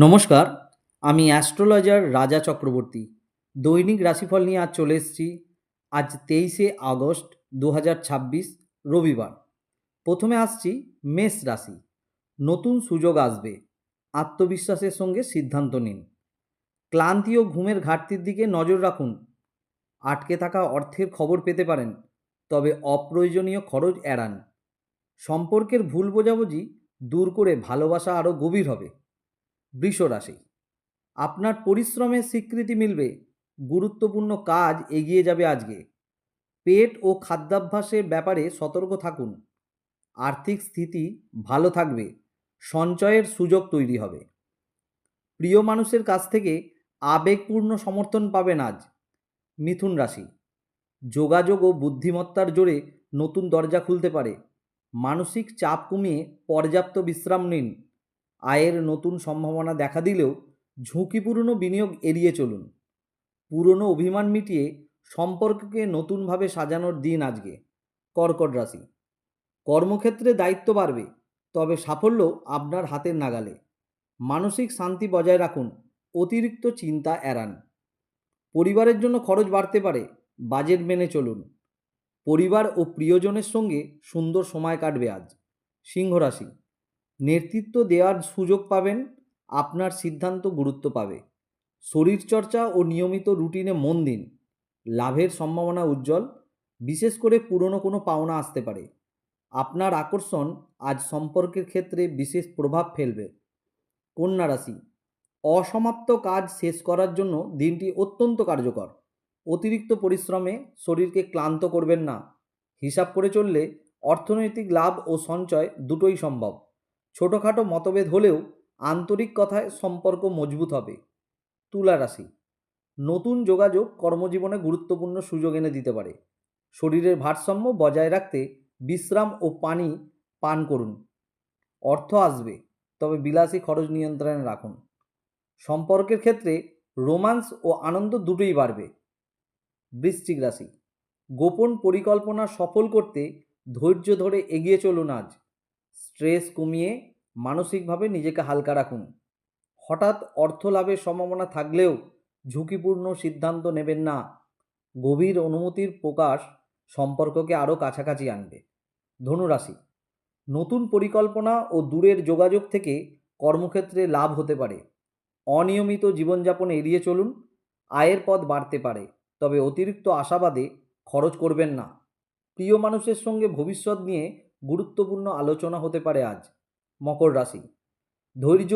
নমস্কার, আমি অ্যাস্ট্রোলজার রাজা চক্রবর্তী। দৈনিক রাশিফল নিয়ে আজ চলে এসেছি। আজ 23শে আগস্ট 2026 রবিবার। প্রথমে আসছি মেষ রাশি। নতুন সুযোগ আসবে। আত্মবিশ্বাসের সঙ্গে সিদ্ধান্ত নিন। ক্লান্তি ও ঘুমের ঘাটতির দিকে নজর রাখুন। আটকে থাকা অর্থের খবর পেতে পারেন, তবে অপ্রয়োজনীয় খরচ এড়ান। সম্পর্কের ভুল বোঝাবুঝি দূর করে ভালোবাসা আরও গভীর হবে। বৃষ রাশি, আপনার পরিশ্রমের স্বীকৃতি মিলবে। গুরুত্বপূর্ণ কাজ এগিয়ে যাবে আজকে। পেট ও খাদ্যাভ্যাসের ব্যাপারে সতর্ক থাকুন। আর্থিক স্থিতি ভালো থাকবে। সঞ্চয়ের সুযোগ তৈরি হবে। প্রিয় মানুষের কাছ থেকে আবেগপূর্ণ সমর্থন পাবেন আজ। মিথুন রাশি, যোগাযোগ ও বুদ্ধিমত্তার জোরে নতুন দরজা খুলতে পারে। মানসিক চাপ কমিয়ে পর্যাপ্ত বিশ্রাম নিন। আয়ের নতুন সম্ভাবনা দেখা দিলেও ঝুঁকিপূর্ণ বিনিয়োগ এড়িয়ে চলুন। পুরনো অভিমান মিটিয়ে সম্পর্ককে নতুনভাবে সাজানোর দিন আজকে। কর্কট রাশি, কর্মক্ষেত্রে দায়িত্ব বাড়বে, তবে সাফল্য আপনার হাতের নাগালে। মানসিক শান্তি বজায় রাখুন। অতিরিক্ত চিন্তা এড়ান। পরিবারের জন্য খরচ বাড়তে পারে, বাজেট মেনে চলুন। পরিবার ও প্রিয়জনের সঙ্গে সুন্দর সময় কাটবে আজ। সিংহ রাশি, নেতৃত্ব দেওয়ার সুযোগ পাবেন। আপনার সিদ্ধান্ত গুরুত্ব পাবে। শরীরচর্চা ও নিয়মিত রুটিনে মন দিন। লাভের সম্ভাবনা উজ্জ্বল। বিশেষ করে পুরনো কোনো পাওনা আসতে পারে। আপনার আকর্ষণ আজ সম্পর্কের ক্ষেত্রে বিশেষ প্রভাব ফেলবে। কন্যা রাশি, অসমাপ্ত কাজ শেষ করার জন্য দিনটি অত্যন্ত কার্যকর। অতিরিক্ত পরিশ্রমে শরীরকে ক্লান্ত করবেন না। হিসাব করে চললে অর্থনৈতিক লাভ ও সঞ্চয় দুটোই সম্ভব। ছোটোখাটো মতভেদ হলেও আন্তরিক কথায় সম্পর্ক মজবুত হবে। তুলা রাশি, নতুন যোগাযোগ কর্মজীবনে গুরুত্বপূর্ণ সুযোগ এনে দিতে পারে। শরীরের ভারসাম্য বজায় রাখতে বিশ্রাম ও পানি পান করুন। অর্থ আসবে, তবে বিলাসী খরচ নিয়ন্ত্রণে রাখুন। সম্পর্কের ক্ষেত্রে রোম্যান্স ও আনন্দ দুটোই বাড়বে। বৃশ্চিক রাশি, গোপন পরিকল্পনা সফল করতে ধৈর্য ধরে এগিয়ে চলুন আজ। স্ট্রেস কমিয়ে মানসিকভাবে নিজেকে হালকা রাখুন। হঠাৎ অর্থ লাভের সম্ভাবনা থাকলেও ঝুঁকিপূর্ণ সিদ্ধান্ত নেবেন না। গভীর অনুমতির প্রকাশ সম্পর্ককে আরও কাছাকাছি আনবে। ধনুরাশি, নতুন পরিকল্পনা ও দূরের যোগাযোগ থেকে কর্মক্ষেত্রে লাভ হতে পারে। অনিয়মিত জীবনযাপন এড়িয়ে চলুন। আয়ের পথ বাড়তে পারে, তবে অতিরিক্ত আশাবাদে খরচ করবেন না। প্রিয় মানুষের সঙ্গে ভবিষ্যৎ নিয়ে গুরুত্বপূর্ণ আলোচনা হতে পারে আজ। মকর রাশি, ধৈর্য